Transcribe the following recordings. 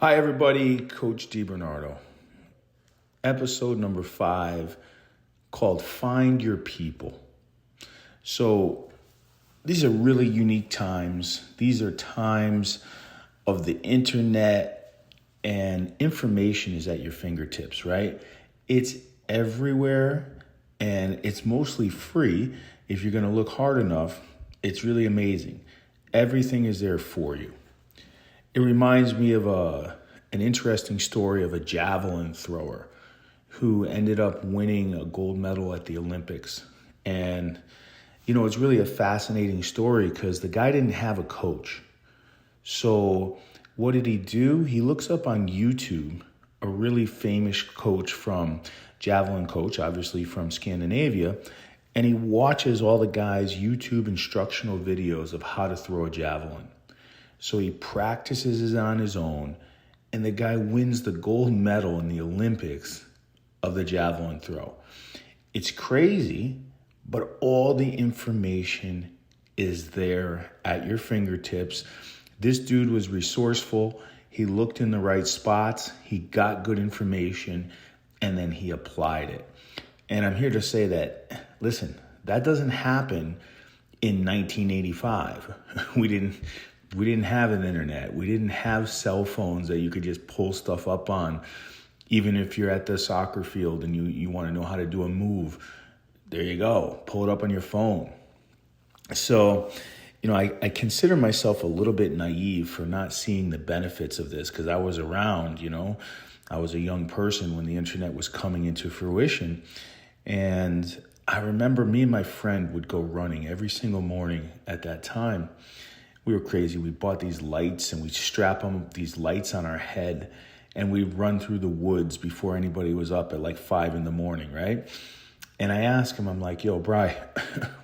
Hi, everybody. Coach DiBernardo. Episode number 5 called Find Your People. So these are really unique times. These are times of the internet and information is at your fingertips, right? It's everywhere and it's mostly free. If you're going to look hard enough, it's really amazing. Everything is there for you. It reminds me of an interesting story of a javelin thrower who ended up winning a gold medal at the Olympics. And, it's really a fascinating story because the guy didn't have a coach. So what did he do? He looks up on YouTube a really famous javelin coach, obviously from Scandinavia, and he watches all the guys' YouTube instructional videos of how to throw a javelin. So he practices it on his own, and the guy wins the gold medal in the Olympics of the javelin throw. It's crazy, but all the information is there at your fingertips. This dude was resourceful. He looked in the right spots. He got good information, and then he applied it. And I'm here to say that, listen, that doesn't happen in 1985. We didn't have an internet. We didn't have cell phones that you could just pull stuff up on. Even if you're at the soccer field and you want to know how to do a move, there you go. Pull it up on your phone. So, I consider myself a little bit naive for not seeing the benefits of this because I was around, I was a young person when the internet was coming into fruition. And I remember me and my friend would go running every single morning at that time. We were crazy. We bought these lights and we strap these lights on our head and we'd run through the woods before anybody was up at like 5 a.m, right? And I asked him, I'm like, yo, Bri,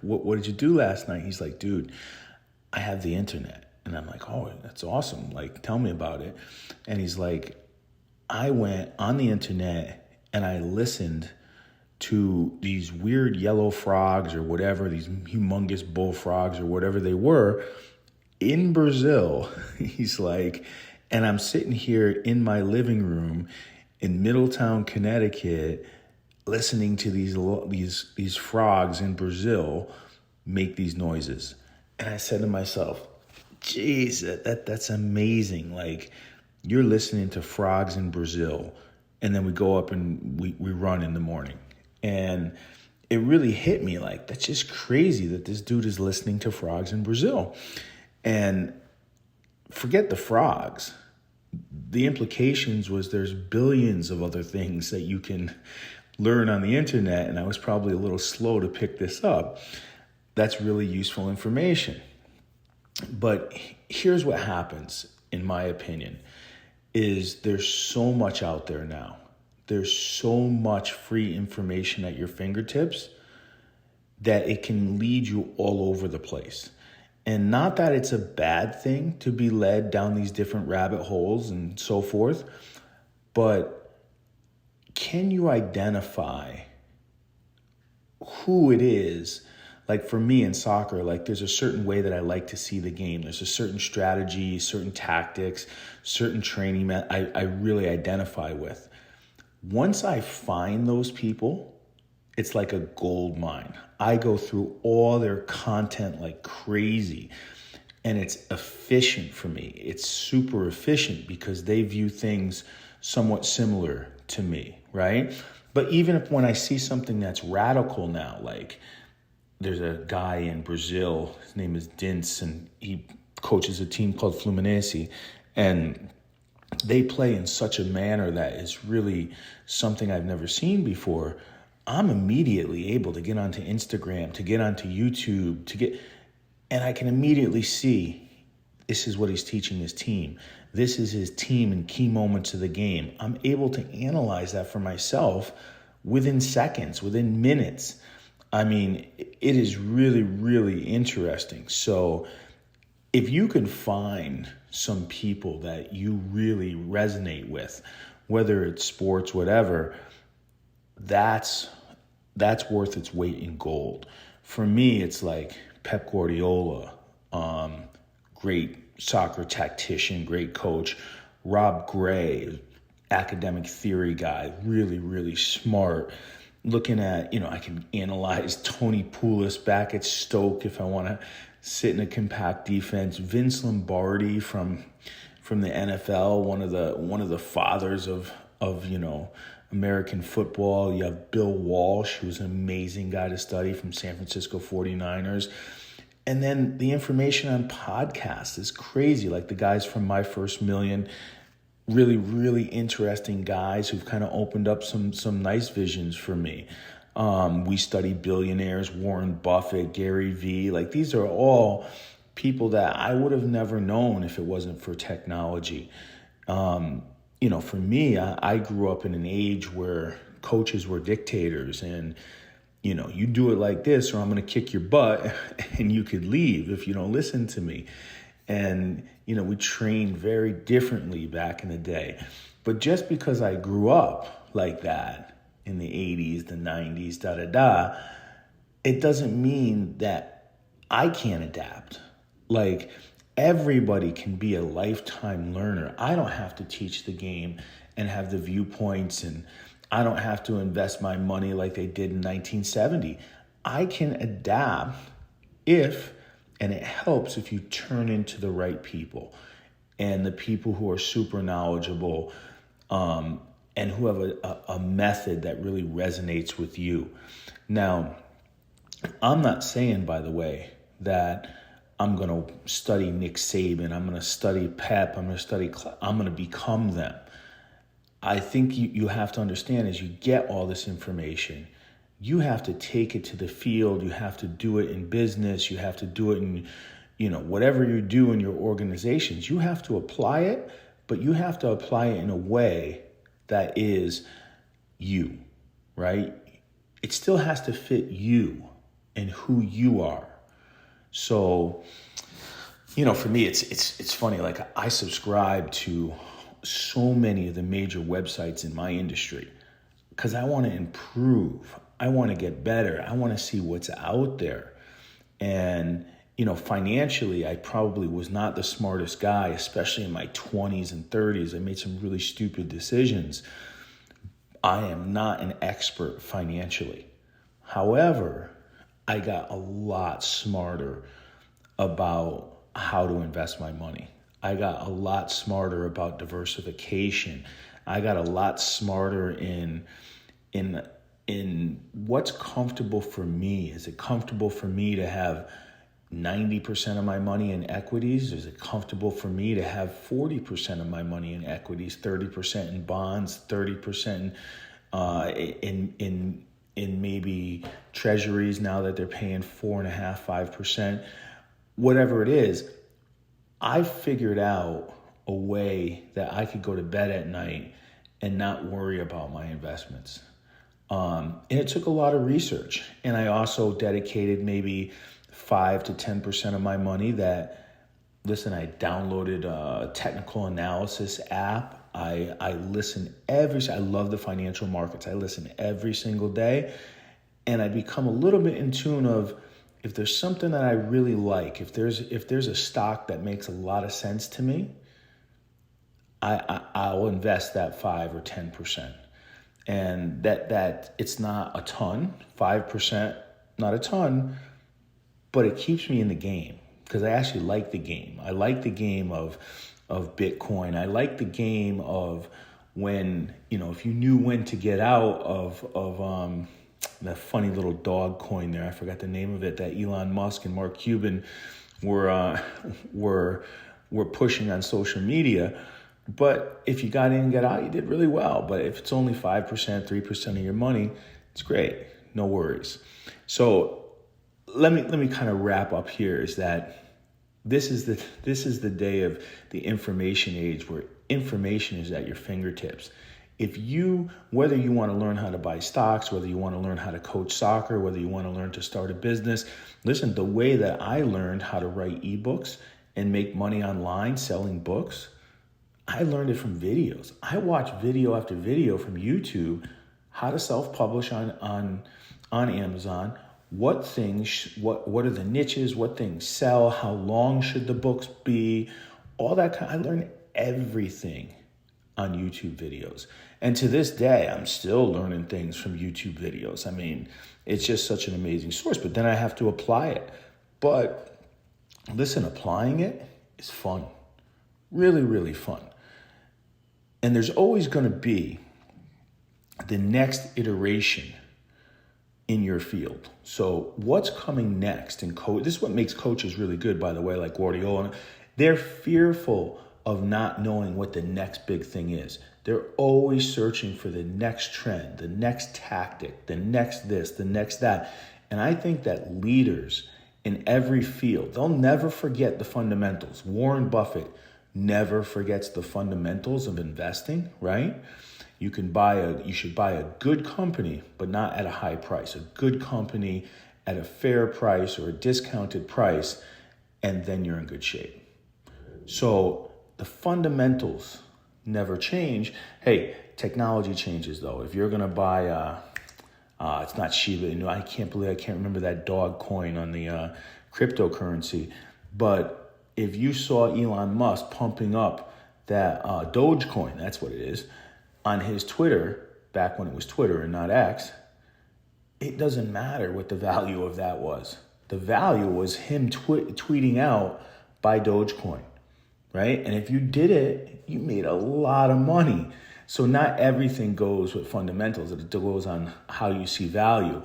what did you do last night? He's like, dude, I have the internet. And I'm like, oh, that's awesome. Like, tell me about it. And he's like, I went on the internet and I listened to these weird yellow frogs or whatever, these humongous bullfrogs or whatever they were, in Brazil. He's like, and I'm sitting here in my living room in Middletown, Connecticut, listening to these frogs in Brazil make these noises. And I said to myself, geez, that's amazing. Like, you're listening to frogs in Brazil, and then we go up and we run in the morning. And it really hit me like, that's just crazy that this dude is listening to frogs in Brazil. And forget the frogs. The implications was there's billions of other things that you can learn on the internet, and I was probably a little slow to pick this up. That's really useful information. But here's what happens, in my opinion, is there's so much out there now. There's so much free information at your fingertips that it can lead you all over the place. And not that it's a bad thing to be led down these different rabbit holes and so forth, but can you identify who it is? Like for me in soccer, like there's a certain way that I like to see the game. There's a certain strategy, certain tactics, certain training I really identify with. Once I find those people, it's like a gold mine. I go through all their content like crazy, and it's efficient for me. It's super efficient because they view things somewhat similar to me, right? But even when I see something that's radical now, like there's a guy in Brazil, his name is Dins, and he coaches a team called Fluminense, and they play in such a manner that is really something I've never seen before. I'm immediately able to get onto Instagram, to get onto YouTube, and I can immediately see this is what he's teaching his team. This is his team in key moments of the game. I'm able to analyze that for myself within seconds, within minutes. I mean, it is really, really interesting. So if you can find some people that you really resonate with, whether it's sports, whatever, that's worth its weight in gold. For me, it's like Pep Guardiola, great soccer tactician, great coach. Rob Gray, academic theory guy, really, really smart. Looking at, I can analyze Tony Poulos back at Stoke if I want to sit in a compact defense. Vince Lombardi from the NFL, one of the fathers of American football. You have Bill Walsh, who's an amazing guy to study from San Francisco 49ers. And then the information on podcasts is crazy. Like the guys from My First Million, really, really interesting guys who've kind of opened up some nice visions for me. We study billionaires, Warren Buffett, Gary Vee. Like these are all people that I would have never known if it wasn't for technology. For me, I grew up in an age where coaches were dictators and, you do it like this or I'm going to kick your butt and you could leave if you don't listen to me. And, we trained very differently back in the day. But just because I grew up like that in the 80s, the 90s, it doesn't mean that I can't adapt. Like everybody can be a lifetime learner. I don't have to teach the game and have the viewpoints, and I don't have to invest my money like they did in 1970. I can adapt and it helps if you turn into the right people and the people who are super knowledgeable and who have a method that really resonates with you. Now, I'm not saying, by the way, that I'm going to study Nick Saban, I'm going to study Pep, I'm going to become them. I think you have to understand as you get all this information, you have to take it to the field. You have to do it in business. You have to do it in, whatever you do in your organizations. You have to apply it, but you have to apply it in a way that is you, right? It still has to fit you and who you are. So, for me, it's funny. Like I subscribe to so many of the major websites in my industry because I want to improve. I want to get better. I want to see what's out there. And, financially, I probably was not the smartest guy, especially in my 20s and 30s. I made some really stupid decisions. I am not an expert financially. However, I got a lot smarter about how to invest my money. I got a lot smarter about diversification. I got a lot smarter in what's comfortable for me. Is it comfortable for me to have 90% of my money in equities? Is it comfortable for me to have 40% of my money in equities, 30% in bonds, 30% in maybe treasuries now that they're paying 4.5%, 5%, whatever it is? I figured out a way that I could go to bed at night and not worry about my investments. And it took a lot of research. And I also dedicated maybe 5 to 10% of my money I downloaded a technical analysis app. I listen I love the financial markets. I listen every single day. And I become a little bit in tune of if there's something that I really like, if there's a stock that makes a lot of sense to me, I'll invest that 5 or 10%. And that it's not a ton, 5%, not a ton, but it keeps me in the game because I actually like the game. I like the game of Bitcoin. I like the game of when, if you knew when to get out of that funny little dog coin there. I forgot the name of it that Elon Musk and Mark Cuban were pushing on social media. But if you got in and got out, you did really well. But if it's only 5%, 3% of your money, it's great. No worries. So let me kind of wrap up here is that this is the day of the information age where information is at your fingertips. Whether you want to learn how to buy stocks, whether you want to learn how to coach soccer, whether you want to learn to start a business, listen, the way that I learned how to write ebooks and make money online selling books, I learned it from videos. I watched video after video from YouTube, how to self-publish on Amazon, what are the niches, what things sell, how long should the books be, all that I learned everything on YouTube videos. And to this day, I'm still learning things from YouTube videos. I mean, it's just such an amazing source, but then I have to apply it. But listen, applying it is fun. Really, really fun. And there's always going to be the next iteration in your field. So what's coming next in coach? This is what makes coaches really good, by the way, like Guardiola. They're fearful of not knowing what the next big thing is. They're always searching for the next trend, the next tactic, the next this, the next that. And I think that leaders in every field, they'll never forget the fundamentals. Warren Buffett never forgets the fundamentals of investing, right? You should buy a good company, but not at a high price. A good company at a fair price or a discounted price, and then you're in good shape. So the fundamentals never change. Hey, technology changes though. If you're gonna buy, it's not Shiba Inu. I can't remember that dog coin on the cryptocurrency. But if you saw Elon Musk pumping up that Dogecoin, that's what it is, on his Twitter, back when it was Twitter and not X, it doesn't matter what the value of that was. The value was him tweeting out, buy Dogecoin, right? And if you did it, you made a lot of money. So not everything goes with fundamentals. It goes on how you see value.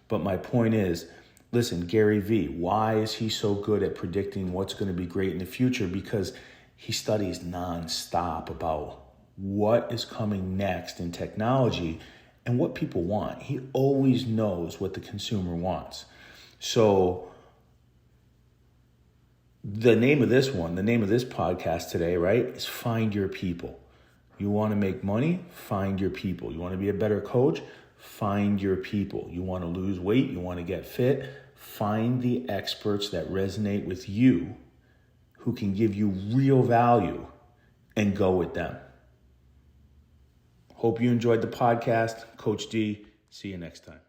But my point is, listen, Gary Vee, why is he so good at predicting what's going to be great in the future? Because he studies nonstop about what is coming next in technology and what people want. He always knows what the consumer wants. So the name of this podcast today, right, is Find Your People. You want to make money? Find your people. You want to be a better coach? Find your people. You want to lose weight? You want to get fit? Find the experts that resonate with you, who can give you real value, and go with them. Hope you enjoyed the podcast. Coach D, see you next time.